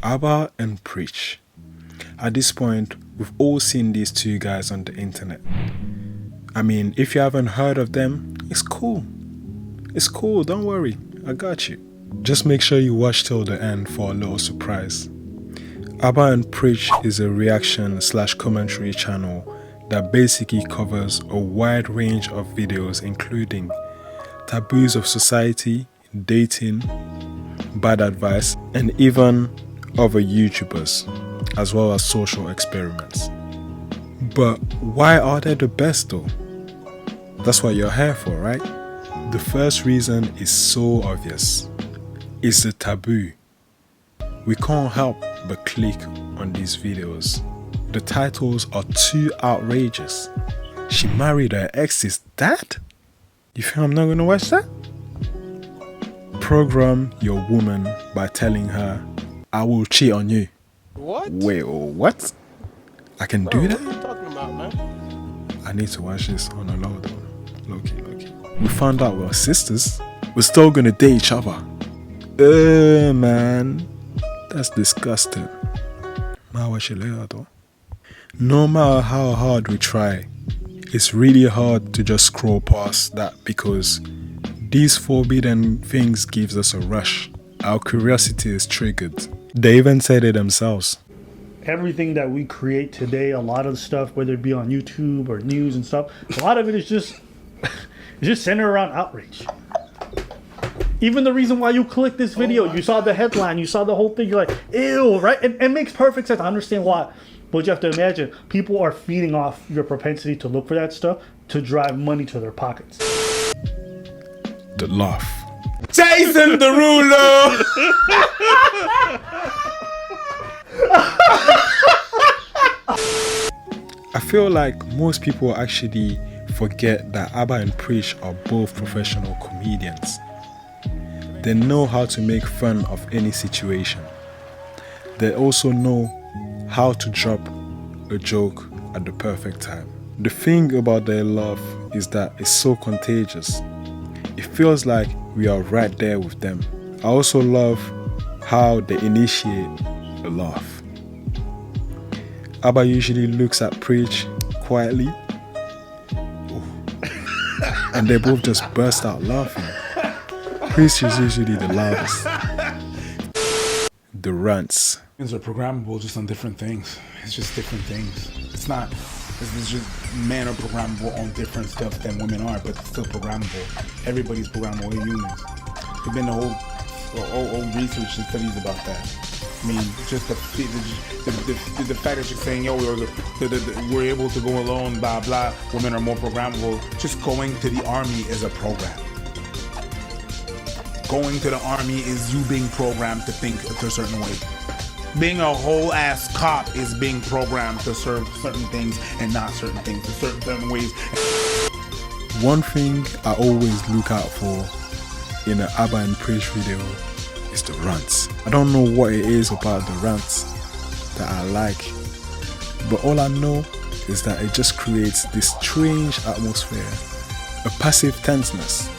Abba and Preach. At this point, we've all seen these two guys on the internet. I mean, if you haven't heard of them, it's cool. It's cool, don't worry, I got you. Just make sure you watch till the end for a little surprise. Abba and Preach is a reaction/commentary channel that basically covers a wide range of videos including taboos of society, dating, bad advice, and even other YouTubers, as well as social experiments. But why are they the best though? That's what you're here for, right? The first reason is so obvious. It's the taboo. We can't help but click on these videos. The titles are too outrageous. She married her ex's dad? You think I'm not gonna watch that? Program your woman by telling her, I will cheat on you. What? Wait, what? I can do that? What are you talking about, man? I need to watch this on a low though. Low-key. We found out we're sisters. We're still gonna date each other. Man. That's disgusting. I'll watch it later though. No matter how hard we try, it's really hard to just scroll past that because these forbidden things gives us a rush. Our curiosity is triggered. They even said it themselves. Everything that we create today, a lot of the stuff, whether it be on YouTube or news and stuff, a lot of it is just it's just centered around outrage. Even the reason why you click this video, you saw the headline, you saw the whole thing, you're like, ew, right? It makes perfect sense. I understand why. But you have to imagine, people are feeding off your propensity to look for that stuff to drive money to their pockets. The laugh. Jason Derulo! I feel like most people actually forget that Abba and Preach are both professional comedians. They know how to make fun of any situation. They also know how to drop a joke at the perfect time. The thing about their laugh is that it's so contagious. It feels like we are right there with them. I also love how they initiate a laugh. Abba usually looks at Preach quietly and they both just burst out laughing. Preach is usually the loudest. The rants. Things are programmable just on different things. It's just different things. It's just men are programmable on different stuff than women are, but it's still programmable. Everybody's programmable. We're humans. There's been a whole research and studies about that. I mean, just the fact that you're saying, yo, we're able to go alone, blah, blah, women are more programmable. Just going to the army is a program. Going to the army is you being programmed to think a certain way. Being a whole ass cop is being programmed to serve certain things and not certain things, to certain ways. One thing I always look out for in an Abba and Preach video is the rants. I don't know what it is about the rants that I like, but all I know is that it just creates this strange atmosphere, a passive tenseness.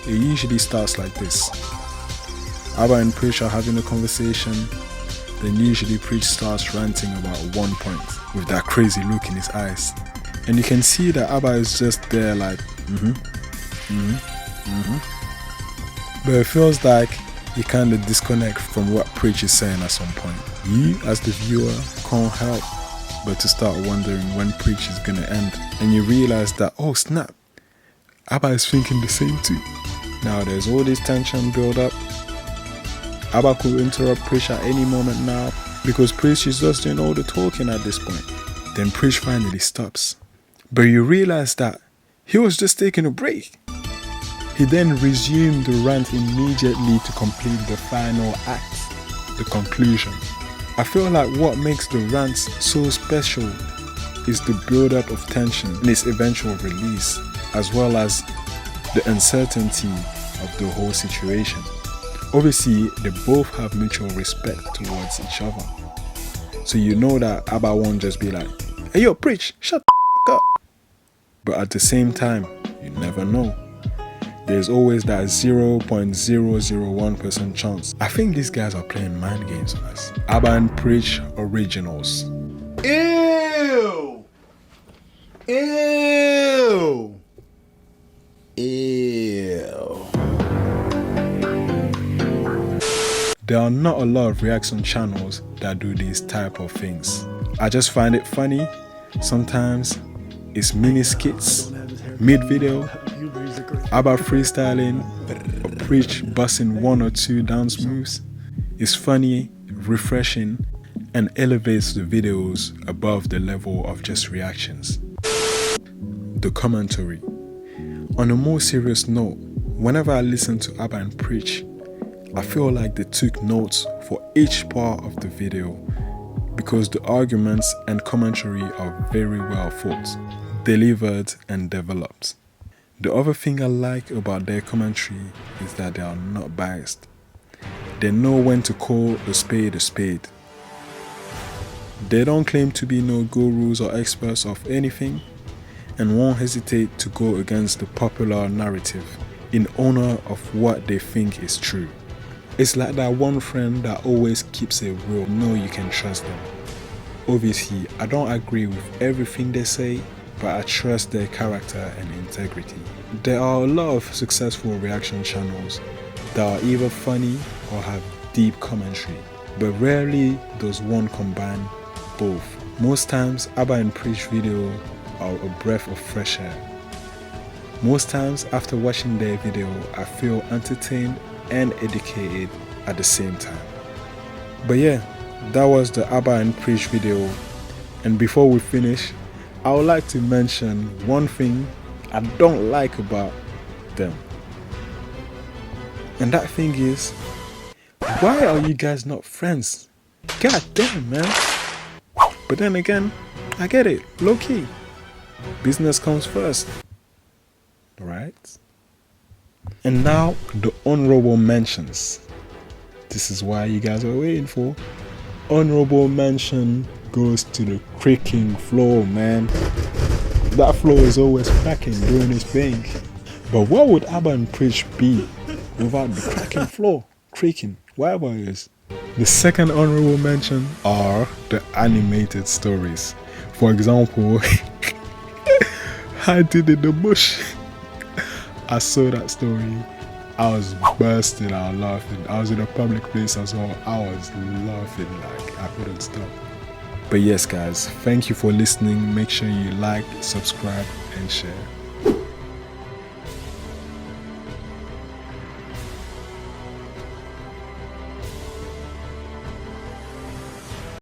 It usually starts like this. Abba and Preach are having a conversation, then usually Preach starts ranting about one point with that crazy look in his eyes. And you can see that Abba is just there like, But it feels like you kind of disconnect from what Preach is saying at some point. You, as the viewer, can't help but to start wondering when Preach is gonna end. And you realize that, oh snap, Abba is thinking the same too. Now there's all this tension build up. Abba could interrupt Preach at any moment now because Preach is just doing all the talking at this point. Then Preach finally stops. But you realize that he was just taking a break. He then resumed the rant immediately to complete the final act, the conclusion. I feel like what makes the rants so special is the build-up of tension and its eventual release, as well as the uncertainty of the whole situation. Obviously, they both have mutual respect towards each other. So you know that Abba won't just be like, hey yo, Preach, shut the up. But at the same time, you never know. there's always that 0.001% chance. I think these guys are playing mind games on us. Abba and Preach Originals. Ew! Ew! Ew. There are not a lot of reaction channels that do these type of things. I just find it funny. Sometimes it's mini skits, mid-video, Abba freestyling, or Preach busting 1 or 2 dance moves. It's funny, refreshing, and elevates the videos above the level of just reactions. The commentary. On a more serious note, whenever I listen to Abba and Preach, I feel like they took notes for each part of the video because the arguments and commentary are very well thought, delivered and developed. The other thing I like about their commentary is that they are not biased. They know when to call a spade a spade. They don't claim to be no gurus or experts of anything and won't hesitate to go against the popular narrative in honor of what they think is true. It's like that one friend that always keeps it real, know you can trust them. Obviously, I don't agree with everything they say, but I trust their character and integrity. There are a lot of successful reaction channels that are either funny or have deep commentary, but rarely does one combine both. Most times, Abba and Preach video are a breath of fresh air. Most times after watching their video, I feel entertained and educated at the same time. But yeah, that was the Abba and Preach video. And before we finish, I would like to mention one thing I don't like about them. And that thing is, why are you guys not friends? God damn, man. But then again, I get it, low key. Business comes first, right? And now the honorable mentions. This is why you guys are waiting for. Honorable mention goes to the creaking floor, man. That floor is always cracking doing its thing. But what would Abba and Preach be without the cracking floor, creaking, whatever it is? The second honorable mention are the animated stories. For example, I did in the bush. I saw that story. I was bursting out laughing. I was in a public place as well. I was laughing like I couldn't stop. But yes guys, thank you for listening. Make sure you like, subscribe and share.